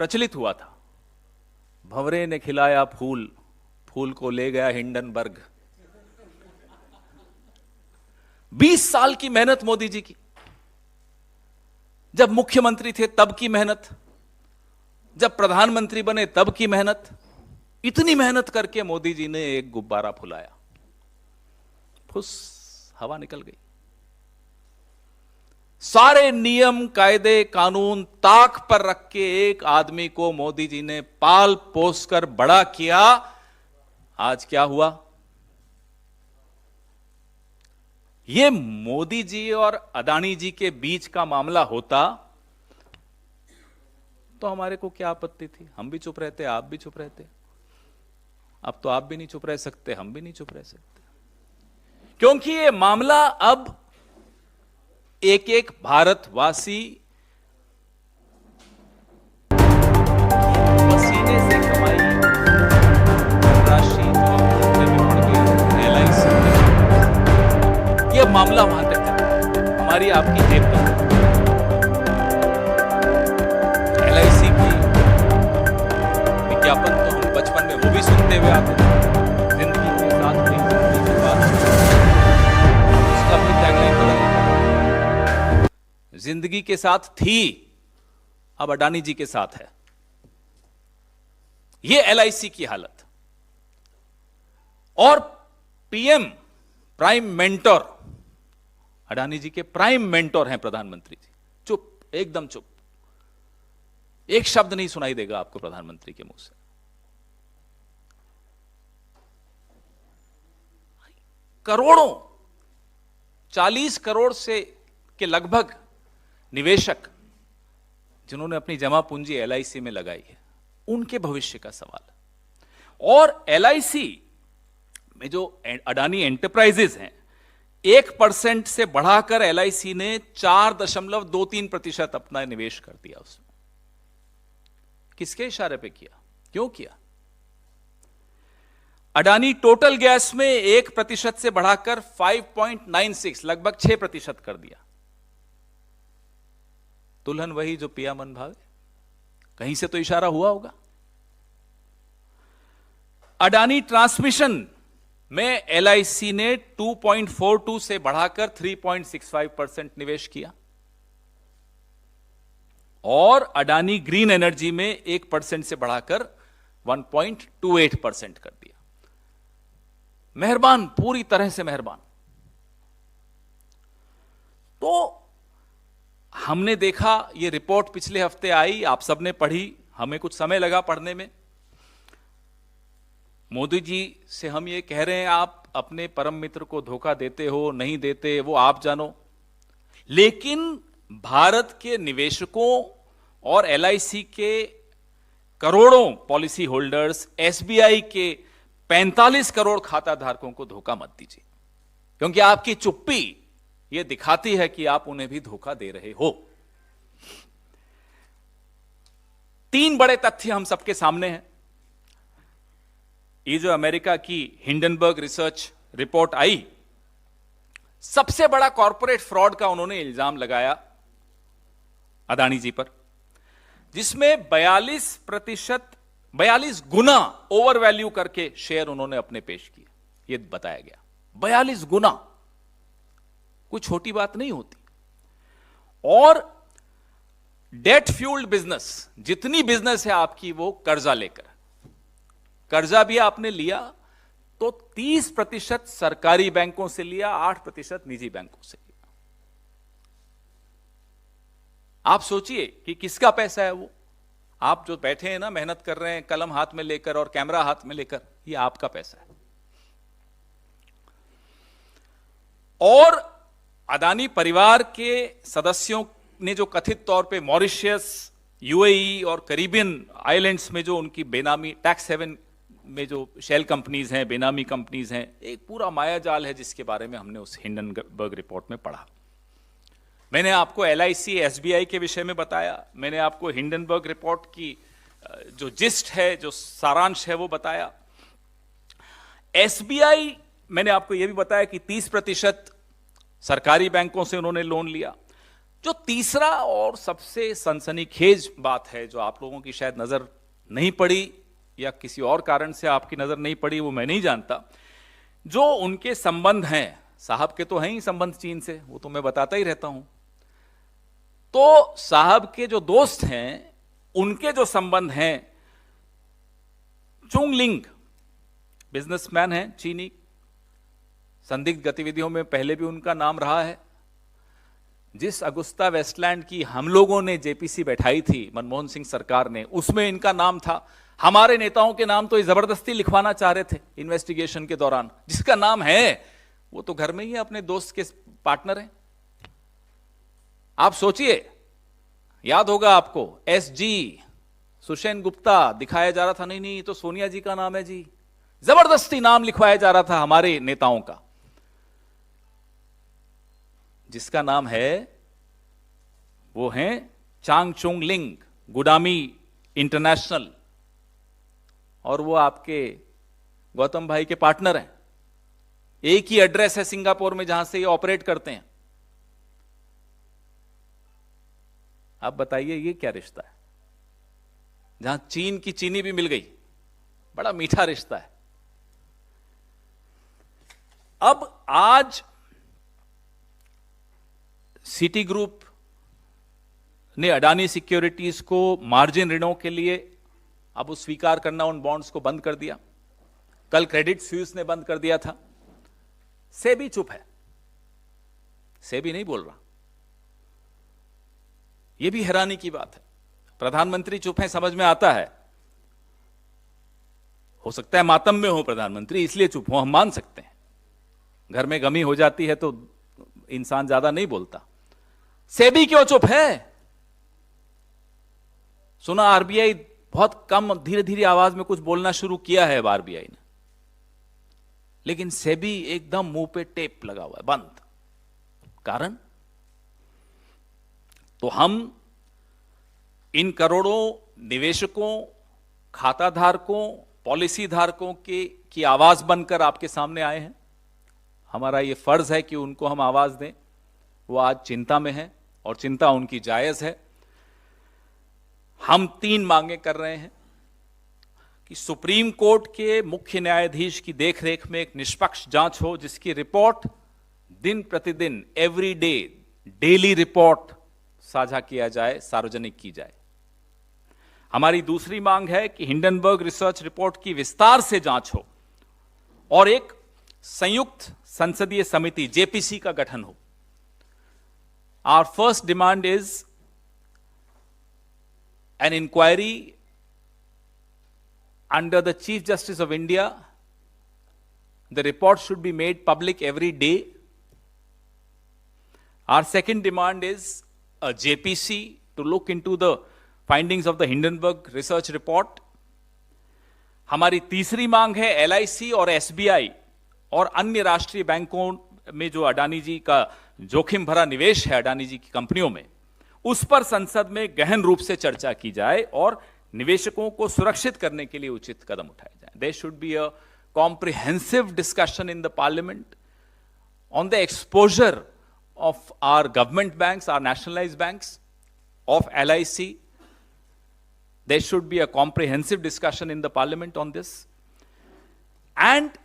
प्रचलित हुआ था, भंवरे ने खिलाया फूल, फूल को ले गया हिंडनबर्ग। 20 साल की मेहनत मोदी जी की, जब मुख्यमंत्री थे तब की मेहनत, जब प्रधानमंत्री बने तब की मेहनत, इतनी मेहनत करके मोदी जी ने एक गुब्बारा फुलाया, फुस हवा निकल गई। सारे नियम कायदे कानून ताक पर रख के एक आदमी को मोदी जी ने पाल पोस कर बड़ा किया। आज क्या हुआ? ये मोदी जी और अडानी जी के बीच का मामला होता तो हमारे को क्या आपत्ति थी? हम भी चुप रहते, आप भी चुप रहते। अब तो आप भी नहीं चुप रह सकते, हम भी नहीं चुप रह सकते, क्योंकि ये मामला अब एक एक भारतवासी पसीने से कमाई राशि LIC, ये मामला वहां तक है, हमारी आपकी जेब तक। LIC की विज्ञापन तो हम बचपन में वो भी सुनते हुए आते थे, जिंदगी के साथ नहीं, जिंदगी के बाद। उसका भी टैगलाइन बदल गया, जिंदगी के साथ थी, अब अडानी जी के साथ है। ये LIC की हालत। और PM प्राइम मेंटोर, अडानी जी के प्राइम मेंटोर हैं प्रधानमंत्री जी। चुप, एकदम चुप, एक शब्द नहीं सुनाई देगा आपको प्रधानमंत्री के मुंह से। करोड़ों, 40 करोड़ से के लगभग निवेशक जिन्होंने अपनी जमा पूंजी LIC में लगाई है, उनके भविष्य का सवाल। और LIC में जो अडानी एंटरप्राइजेज हैं, 1% से बढ़ाकर LIC ने 4.23% अपना निवेश कर दिया उसमें। किसके इशारे पे किया? क्यों किया? अडानी टोटल गैस में 1% से बढ़ाकर 5.96 लगभग 6% कर दिया। दुल्हन वही जो पिया मन भावे, कहीं से तो इशारा हुआ होगा। अडानी ट्रांसमिशन में LIC ने 2.42 से बढ़ाकर 3.65% निवेश किया। और अडानी ग्रीन एनर्जी में 1% से बढ़ाकर 1.28% कर दिया। मेहरबान, पूरी तरह से मेहरबान। तो हमने देखा, ये रिपोर्ट पिछले हफ्ते आई, आप सबने पढ़ी, हमें कुछ समय लगा पढ़ने में। मोदी जी से हम ये कह रहे हैं, आप अपने परम मित्र को धोखा देते हो, नहीं देते, वो आप जानो। लेकिन भारत के निवेशकों और LIC के करोड़ों पॉलिसी होल्डर्स, SBI के 45 करोड़ खाता धारकों को धोखा मत दीजिए, क्योंकि आपकी चुप्पी यह दिखाती है कि आप उन्हें भी धोखा दे रहे हो। 3 बड़े तथ्य हम सबके सामने हैं। ये जो अमेरिका की हिंडनबर्ग रिसर्च रिपोर्ट आई, सबसे बड़ा कॉर्पोरेट फ्रॉड का उन्होंने इल्जाम लगाया अडानी जी पर, जिसमें 42 गुना ओवर वैल्यू करके शेयर उन्होंने अपने पेश किए। यह बताया गया 42 गुना, कोई छोटी बात नहीं होती। और डेट फ्यूल्ड बिजनेस, जितनी बिजनेस है आपकी वो कर्जा लेकर, कर्जा भी आपने लिया तो 30% सरकारी बैंकों से लिया, 8% निजी बैंकों से लिया। आप सोचिए कि किसका पैसा है वो। आप जो बैठे हैं ना, मेहनत कर रहे हैं कलम हाथ में लेकर और कैमरा हाथ में लेकर, ये आपका पैसा है। और अडानी परिवार के सदस्यों ने जो कथित तौर पे मॉरिशस, UAE और कैरिबियन आइलैंड्स में जो उनकी बेनामी टैक्स हेवन में जो शेल कंपनीज हैं, बेनामी कंपनीज हैं, एक पूरा मायाजाल है जिसके बारे में हमने उस हिंडनबर्ग रिपोर्ट में पढ़ा। मैंने आपको LIC, SBI के विषय में बताया, मैंने आपको हिंडनबर्ग रिपोर्ट की जो जिस्ट है, जो सारांश है वो बताया। SBI मैंने आपको यह भी बताया कि 30% सरकारी बैंकों से उन्होंने लोन लिया। जो तीसरा और सबसे सनसनीखेज बात है, जो आप लोगों की शायद नजर नहीं पड़ी या किसी और कारण से आपकी नजर नहीं पड़ी, वो मैं नहीं जानता, जो उनके संबंध हैं, साहब के तो हैं ही संबंध चीन से, वो तो मैं बताता ही रहता हूं, तो साहब के जो दोस्त हैं उनके जो संबंध हैं, चुंग लिंग बिजनेसमैन हैं चीनी, संदिग्ध गतिविधियों में पहले भी उनका नाम रहा है। जिस अगुस्ता वेस्टलैंड की हम लोगों ने जेपीसी बैठाई थी मनमोहन सिंह सरकार ने, उसमें इनका नाम था। हमारे नेताओं के नाम तो ये जबरदस्ती लिखवाना चाह रहे थे इन्वेस्टिगेशन के दौरान। जिसका नाम है वो तो घर में ही अपने दोस्त के पार्टनर हैं। आप सोचिए, याद होगा आपको, एसजी सुषेन गुप्ता दिखाया जा रहा था, नहीं नहीं तो सोनिया जी का नाम है जी, जबरदस्ती नाम लिखवाया जा रहा था हमारे नेताओं का। जिसका नाम है वो है चांग चुंग लिंग, गुडामी इंटरनेशनल, और वो आपके गौतम भाई के पार्टनर हैं। एक ही एड्रेस है सिंगापुर में जहां से ये ऑपरेट करते हैं। आप बताइए ये क्या रिश्ता है, जहां चीन की चीनी भी मिल गई, बड़ा मीठा रिश्ता है। अब आज सिटी ग्रुप ने अडानी सिक्योरिटीज को मार्जिन ऋणों के लिए अब वो स्वीकार करना, उन बॉन्ड्स को बंद कर दिया। कल क्रेडिट स्विस ने बंद कर दिया था। सेबी चुप है, सेबी नहीं बोल रहा। यह भी हैरानी की बात है। प्रधानमंत्री चुप है, समझ में आता है, हो सकता है मातम में हो प्रधानमंत्री, इसलिए चुप हो, हम मान सकते हैं। घर में गमी हो जाती है तो इंसान ज्यादा नहीं बोलता। सेबी क्यों चुप है? सुना आरबीआई बहुत कम, धीरे धीरे आवाज में कुछ बोलना शुरू किया है आरबीआई ने, लेकिन सेबी एकदम मुंह पे टेप लगा हुआ है, बंद। कारण तो हम इन करोड़ों निवेशकों, खाता धारकों, पॉलिसी धारकों की आवाज बनकर आपके सामने आए हैं। हमारा यह फर्ज है कि उनको हम आवाज दें। वो आज चिंता में है और चिंता उनकी जायज है। हम 3 मांगे कर रहे हैं कि सुप्रीम कोर्ट के मुख्य न्यायाधीश की देखरेख में एक निष्पक्ष जांच हो, जिसकी रिपोर्ट दिन प्रतिदिन, एवरी डे, डेली रिपोर्ट साझा किया जाए, सार्वजनिक की जाए। हमारी दूसरी मांग है कि हिंडनबर्ग रिसर्च रिपोर्ट की विस्तार से जांच हो और एक संयुक्त संसदीय समिति जेपीसी का गठन हो। Our first demand is an inquiry under the Chief Justice of India. The report should be made public every day. Our second demand is a JPC to look into the findings of the Hindenburg research report. हमारी तीसरी मांग है LIC और SBI और अन्य राष्ट्रीय बैंकों में जो अडानी जी का जोखिम भरा निवेश है अडानी जी की कंपनियों में, उस पर संसद में गहन रूप से चर्चा की जाए और निवेशकों को सुरक्षित करने के लिए उचित कदम उठाए जाए। There should be a comprehensive discussion in the parliament on the exposure of our government banks, our nationalized banks, of LIC. There should be a comprehensive discussion in the parliament on this. And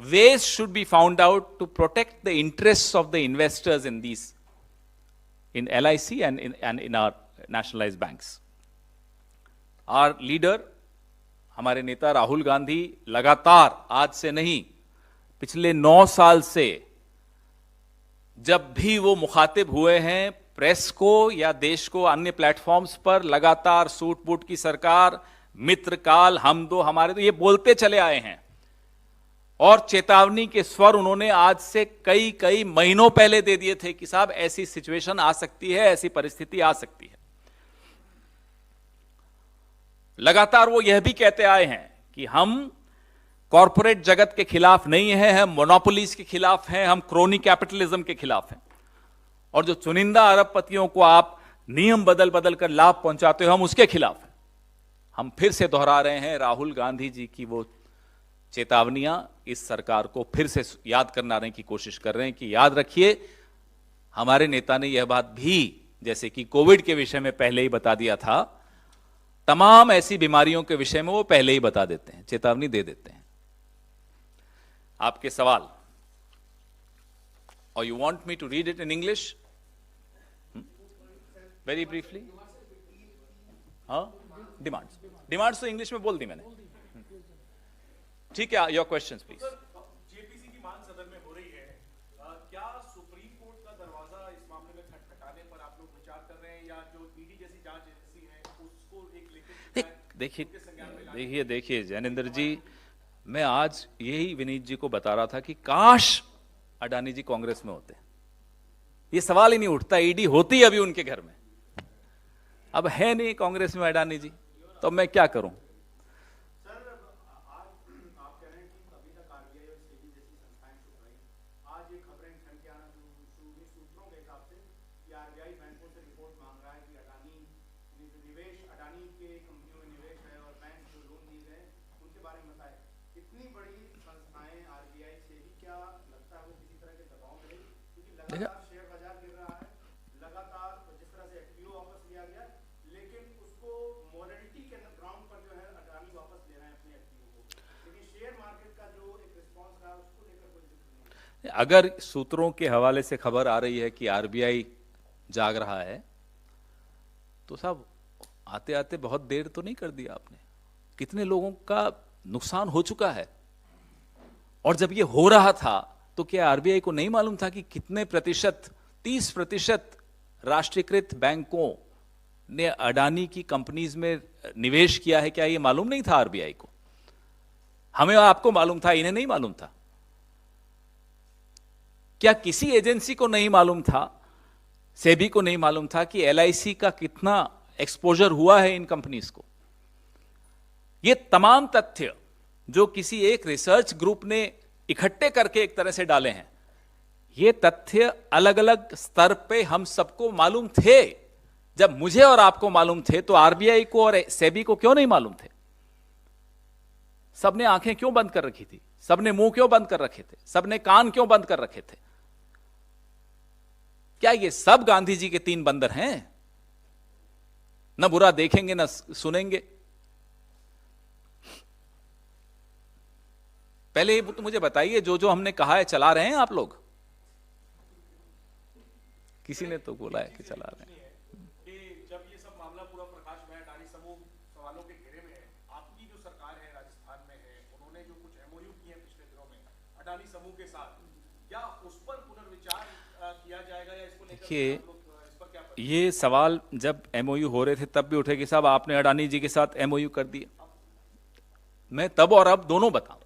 ways should be found out to protect the interests of the investors in these, in LIC and in our nationalized banks. Our leader, हमारे नेता राहुल गांधी लगातार, आज से नहीं, पिछले 9 साल से जब भी वो मुखातिब हुए हैं प्रेस को या देश को अन्य प्लेटफॉर्म्स पर, लगातार सूट बूट की सरकार, मित्रकाल, हम दो हमारे दो, ये बोलते चले आए हैं। और चेतावनी के स्वर उन्होंने आज से कई महीनों पहले दे दिए थे कि साहब ऐसी सिचुएशन आ सकती है, ऐसी परिस्थिति आ सकती है। लगातार वो यह भी कहते आए हैं कि हम कॉरपोरेट जगत के खिलाफ नहीं हैं, हम मोनोपोलीज के खिलाफ हैं, हम क्रोनी कैपिटलिज्म के खिलाफ हैं, और जो चुनिंदा अरबपतियों को आप नियम बदल बदल कर लाभ पहुंचाते हो, हम उसके खिलाफ हैं। हम फिर से दोहरा रहे हैं राहुल गांधी जी की वो चेतावनियां, इस सरकार को फिर से याद करने की कोशिश कर रहे हैं कि याद रखिए, हमारे नेता ने यह बात भी, जैसे कि कोविड के विषय में पहले ही बता दिया था, तमाम ऐसी बीमारियों के विषय में वो पहले ही बता देते हैं, चेतावनी दे देते हैं। आपके सवाल, और you want me to read it in English very briefly? हाँ, डिमांड्स तो इंग्लिश में बोल दी मैंने। ठीक है, योर क्वेश्चंस प्लीज। जेपीसी की मांग सदन में हो रही है, क्या सुप्रीम कोर्ट का दरवाजा इस मामले में खटखटाने पर आप लोग विचार कर रहे हैं, या जो ईडी जैसी जांच एजेंसी है उसको एक देखिए देखिए जैनेंद्र जी, मैं आज यही विनीत जी को बता रहा था कि काश अडानी जी कांग्रेस में होते, ये सवाल ही नहीं उठता, ईडी होती अभी उनके घर में। अब है नहीं कांग्रेस में अडानी जी, तो मैं क्या करूं? अगर सूत्रों के हवाले से खबर आ रही है कि आरबीआई जाग रहा है, तो साहब आते आते बहुत देर तो नहीं कर दिया आपने? कितने लोगों का नुकसान हो चुका है। और जब ये हो रहा था तो क्या आरबीआई को नहीं मालूम था कि कितने प्रतिशत, 30% राष्ट्रीयकृत बैंकों ने अडानी की कंपनीज में निवेश किया है? क्या ये मालूम नहीं था आरबीआई को? हमें आपको मालूम था, इन्हें नहीं मालूम था? क्या किसी एजेंसी को नहीं मालूम था, सेबी को नहीं मालूम था कि एलआईसी का कितना एक्सपोजर हुआ है इन कंपनीज को? ये तमाम तथ्य जो किसी एक रिसर्च ग्रुप ने इकट्ठे करके एक तरह से डाले हैं, ये तथ्य अलग अलग स्तर पे हम सबको मालूम थे। जब मुझे और आपको मालूम थे तो आरबीआई को और सेबी को क्यों नहीं मालूम थे? सबने आंखें क्यों बंद कर रखी थी? सबने मुंह क्यों बंद कर रखे थे? सबने कान क्यों बंद कर रखे थे? क्या ये सब गांधी जी के 3 बंदर हैं? न बुरा देखेंगे न सुनेंगे। पहले ये तो मुझे बताइए, जो जो हमने कहा है चला रहे हैं आप लोग? किसी ने तो बोला है कि चला रहे हैं। कि जब ये सब मामला पूरा प्रकाश में है, अडानी समूह सवालों के घेरे में है, आपकी जो सरकार है राजस्थान में है, उन्होंने जो कुछ एमओयू किए हैं पिछले दिनों में अडानी समूह के साथ, क्या उस पर पुनर्विचार किया जाएगा, या इसको लेकर इस पर क्या? ये सवाल जब एमओयू हो रहे थे तब भी उठे कि साहब आपने अडानी जी के साथ एमओयू कर दिया। मैं तब और अब दोनों बताऊं।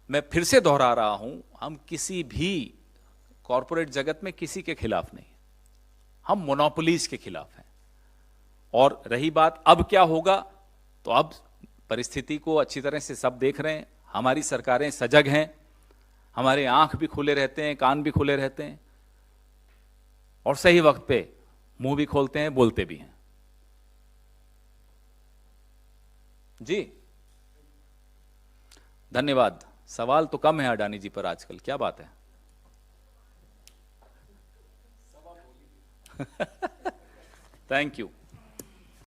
मैं फिर से दोहरा रहा हूं, हम किसी भी कॉरपोरेट जगत में किसी के खिलाफ नहीं, हम मोनोपोलीज के खिलाफ हैं। और रही बात अब क्या होगा, तो अब परिस्थिति को अच्छी तरह से सब देख रहे हैं, हमारी सरकारें सजग हैं, हमारे आंख भी खुले रहते हैं, कान भी खुले रहते हैं, और सही वक्त पे मुंह भी खोलते हैं, बोलते भी हैं। जी धन्यवाद। सवाल तो कम है अडानी जी पर आजकल, क्या बात है? Thank you.